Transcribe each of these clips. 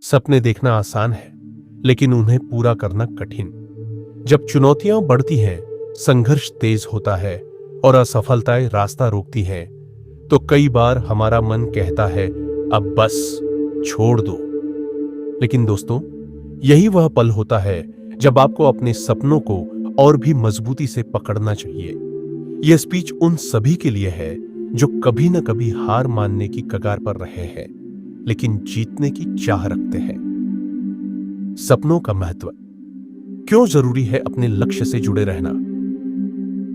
सपने देखना आसान है, लेकिन उन्हें पूरा करना कठिन। जब चुनौतियां बढ़ती हैं, संघर्ष तेज होता है और असफलताएं रास्ता रोकती हैं, तो कई बार हमारा मन कहता है, अब बस छोड़ दो। लेकिन दोस्तों, यही वह पल होता है जब आपको अपने सपनों को और भी मजबूती से पकड़ना चाहिए। यह स्पीच उन सभी के लिए है जो कभी न कभी हार मानने की कगार पर रहे हैं, लेकिन जीतने की चाह रखते हैं। सपनों का महत्व। क्यों जरूरी है अपने लक्ष्य से जुड़े रहना?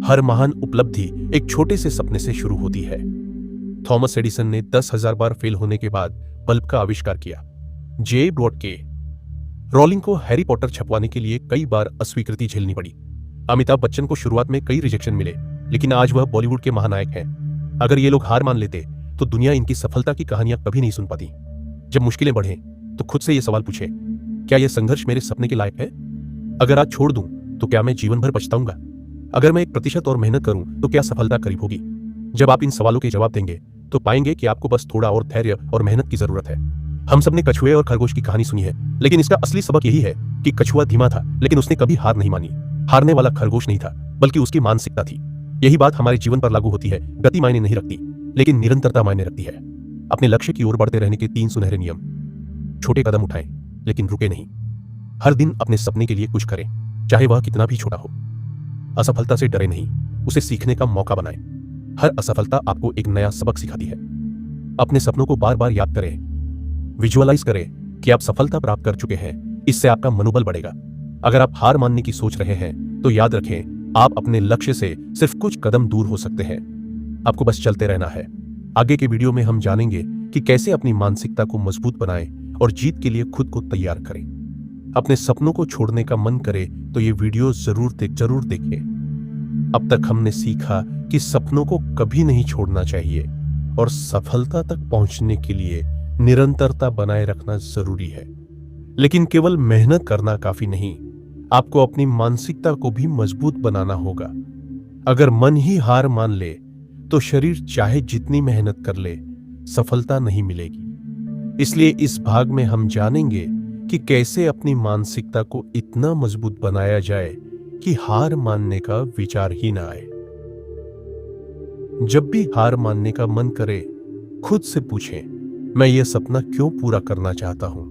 हर महान उपलब्धि एक छोटे से सपने से शुरू होती है। थॉमस एडिसन ने 10,000 बार फेल होने के बाद बल्ब का आविष्कार किया। जे ब्रॉडके रॉलिंग को हैरी पॉटर छपवाने के लिए कई बार अस्वीकृति झेलनी पड़ी। अमिताभ बच्चन को शुरुआत में कई रिजेक्शन मिले, लेकिन आज वह बॉलीवुड के महानायक हैं। अगर ये लोग हार मान लेते तो दुनिया इनकी सफलता की कहानियां कभी नहीं सुन पाती। जब मुश्किलें बढ़े तो खुद से यह सवाल पूछे, क्या यह संघर्ष मेरे सपने के लायक है? अगर आज छोड़ दूं तो क्या मैं जीवन भर पछताऊंगा? अगर मैं 1% और मेहनत करूं तो क्या सफलता करीब होगी? जब आप इन सवालों के जवाब देंगे तो पाएंगे कि आपको बस थोड़ा और धैर्य और मेहनत की जरूरत है। हम सबने कछुए और खरगोश की कहानी सुनी है, लेकिन इसका असली सबक यही है कि कछुआ धीमा था, लेकिन उसने कभी हार नहीं मानी। हारने वाला खरगोश नहीं था, बल्कि उसकी मानसिकता थी। यही बात हमारे जीवन पर लागू होती है। गति मायने नहीं रखती, लेकिन निरंतरता मायने रखती है। अपने लक्ष्य की ओर बढ़ते रहने के 3 सुनहरे नियम। छोटे कदम उठाएं, लेकिन रुके नहीं। हर दिन अपने सपने के लिए कुछ करें, चाहे वह कितना भी छोटा हो। असफलता से डरे नहीं, उसे सीखने का मौका बनाएं। हर असफलता आपको एक नया सबक सिखाती है। अपने सपनों को बार बार याद करें, विजुअलाइज करें कि आप सफलता प्राप्त कर चुके हैं। इससे आपका मनोबल बढ़ेगा। अगर आप हार मानने की सोच रहे हैं तो याद रखें, आप अपने लक्ष्य से सिर्फ कुछ कदम दूर हो सकते हैं। आपको बस चलते रहना है। आगे के वीडियो में हम जानेंगे कि कैसे अपनी मानसिकता को मजबूत बनाएं और जीत के लिए खुद को तैयार करें। अपने सपनों को छोड़ने का मन करे तो ये वीडियो जरूर देखें। अब तक हमने सीखा कि सपनों को कभी नहीं छोड़ना चाहिए और सफलता तक पहुंचने के लिए निरंतरता बनाए रखना जरूरी है। लेकिन केवल मेहनत करना काफी नहीं, आपको अपनी मानसिकता को भी मजबूत बनाना होगा। अगर मन ही हार मान ले तो शरीर चाहे जितनी मेहनत कर ले, सफलता नहीं मिलेगी। इसलिए इस भाग में हम जानेंगे कि कैसे अपनी मानसिकता को इतना मजबूत बनाया जाए कि हार मानने का विचार ही ना आए। जब भी हार मानने का मन करे, खुद से पूछें, मैं यह सपना क्यों पूरा करना चाहता हूं?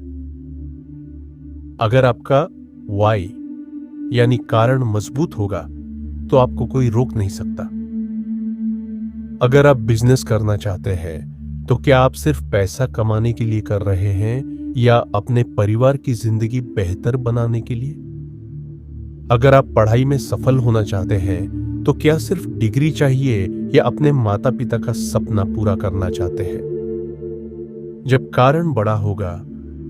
अगर आपका वाई यानी कारण मजबूत होगा तो आपको कोई रोक नहीं सकता। अगर आप बिजनेस करना चाहते हैं तो क्या आप सिर्फ पैसा कमाने के लिए कर रहे हैं या अपने परिवार की जिंदगी बेहतर बनाने के लिए? अगर आप पढ़ाई में सफल होना चाहते हैं तो क्या सिर्फ डिग्री चाहिए या अपने माता पिता का सपना पूरा करना चाहते हैं? जब कारण बड़ा होगा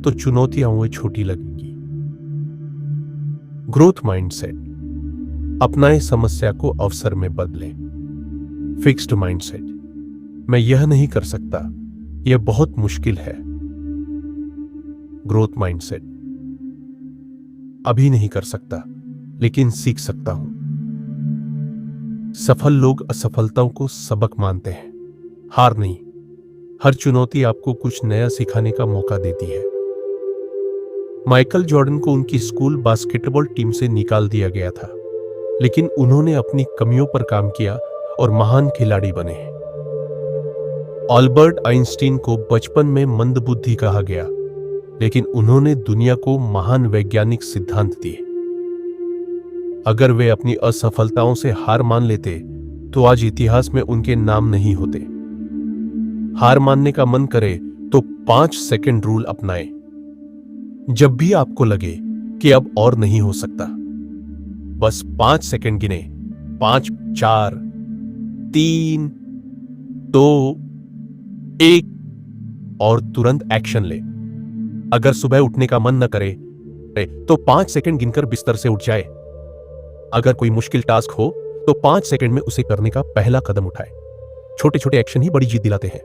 तो चुनौतियां वो छोटी लगेगी। Growth mindset. अपनाएं समस्या को अवसर में बदलें। Fixed mindset. मैं यह नहीं कर सकता, यह बहुत मुश्किल है। Growth mindset. अभी नहीं कर सकता, लेकिन सीख सकता हूं। सफल लोग असफलताओं को सबक मानते हैं, हार नहीं। हर चुनौती आपको कुछ नया सिखाने का मौका देती है। माइकल जॉर्डन को उनकी स्कूल बास्केटबॉल टीम से निकाल दिया गया था, लेकिन उन्होंने अपनी कमियों पर काम किया और महान खिलाड़ी बने। अल्बर्ट आइंस्टीन को बचपन में मंदबुद्धि कहा गया, लेकिन उन्होंने दुनिया को महान वैज्ञानिक सिद्धांत दिए। अगर वे अपनी असफलताओं से हार मान लेते तो आज इतिहास में उनके नाम नहीं होते। हार मानने का मन करे तो 5 सेकंड रूल अपनाएं। जब भी आपको लगे कि अब और नहीं हो सकता, बस 5 सेकंड गिने। 5, 4, 3, 2, 1 और तुरंत एक्शन ले। अगर सुबह उठने का मन न करे तो 5 सेकंड गिनकर बिस्तर से उठ जाए। अगर कोई मुश्किल टास्क हो तो 5 सेकंड में उसे करने का पहला कदम उठाए। छोटे छोटे एक्शन ही बड़ी जीत दिलाते हैं।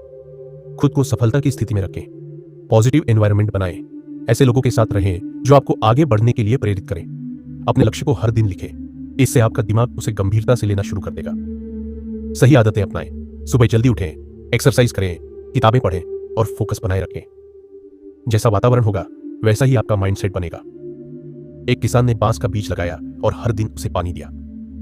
खुद को सफलता की स्थिति में रखें। पॉजिटिव एनवायरनमेंट बनाएं। ऐसे लोगों के साथ रहें जो आपको आगे बढ़ने के लिए प्रेरित करें। अपने लक्ष्य को हर दिन लिखें, इससे आपका दिमाग उसे गंभीरता से लेना शुरू कर देगा। सही आदतें अपनाएं। सुबह जल्दी उठें, एक्सरसाइज करें, किताबें पढ़ें और फोकस बनाए रखें। जैसा वातावरण होगा वैसा ही आपका माइंडसेट बनेगा। एक किसान ने बांस का बीज लगाया और हर दिन उसे पानी दिया।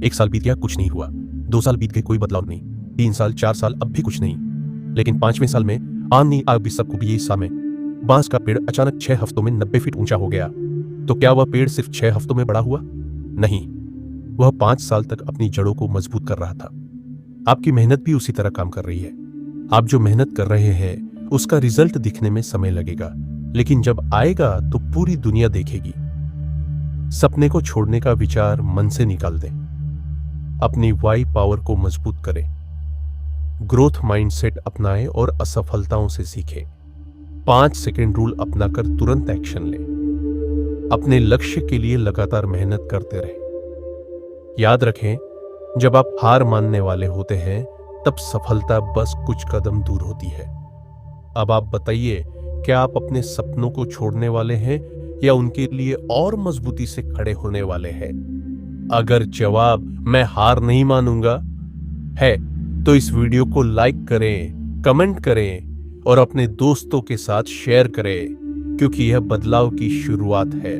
1 साल बीत गया, कुछ नहीं हुआ। 2 साल बीत गए, कोई बदलाव नहीं। 3 साल, 4 साल, अब भी कुछ नहीं। लेकिन 5वें साल में आंधी आ भी सबको भी समय बांस का पेड़ अचानक 6 हफ्तों में 90 फीट ऊंचा हो गया। तो क्या वह पेड़ सिर्फ 6 हफ्तों में बड़ा हुआ? नहीं, वह 5 साल तक अपनी जड़ों को मजबूत कर रहा था। आपकी मेहनत भी उसी तरह काम कर रही है। आप जो मेहनत कर रहे हैं उसका रिजल्ट दिखने में समय लगेगा, लेकिन जब आएगा तो पूरी दुनिया देखेगी। सपने को छोड़ने का विचार मन से निकाल दें। अपनी वाई पावर को मजबूत करें। ग्रोथ माइंडसेट अपनाएं और असफलताओं से सीखें। 5 सेकंड रूल अपनाकर तुरंत एक्शन लें। अपने लक्ष्य के लिए लगातार मेहनत करते रहें। याद रखें, जब आप हार मानने वाले होते हैं तब सफलता बस कुछ कदम दूर होती है। अब आप बताइए, क्या आप अपने सपनों को छोड़ने वाले हैं या उनके लिए और मजबूती से खड़े होने वाले हैं? अगर जवाब मैं हार नहीं मानूंगा है तो इस वीडियो को लाइक करें, कमेंट करें और अपने दोस्तों के साथ शेयर करें, क्योंकि यह बदलाव की शुरुआत है।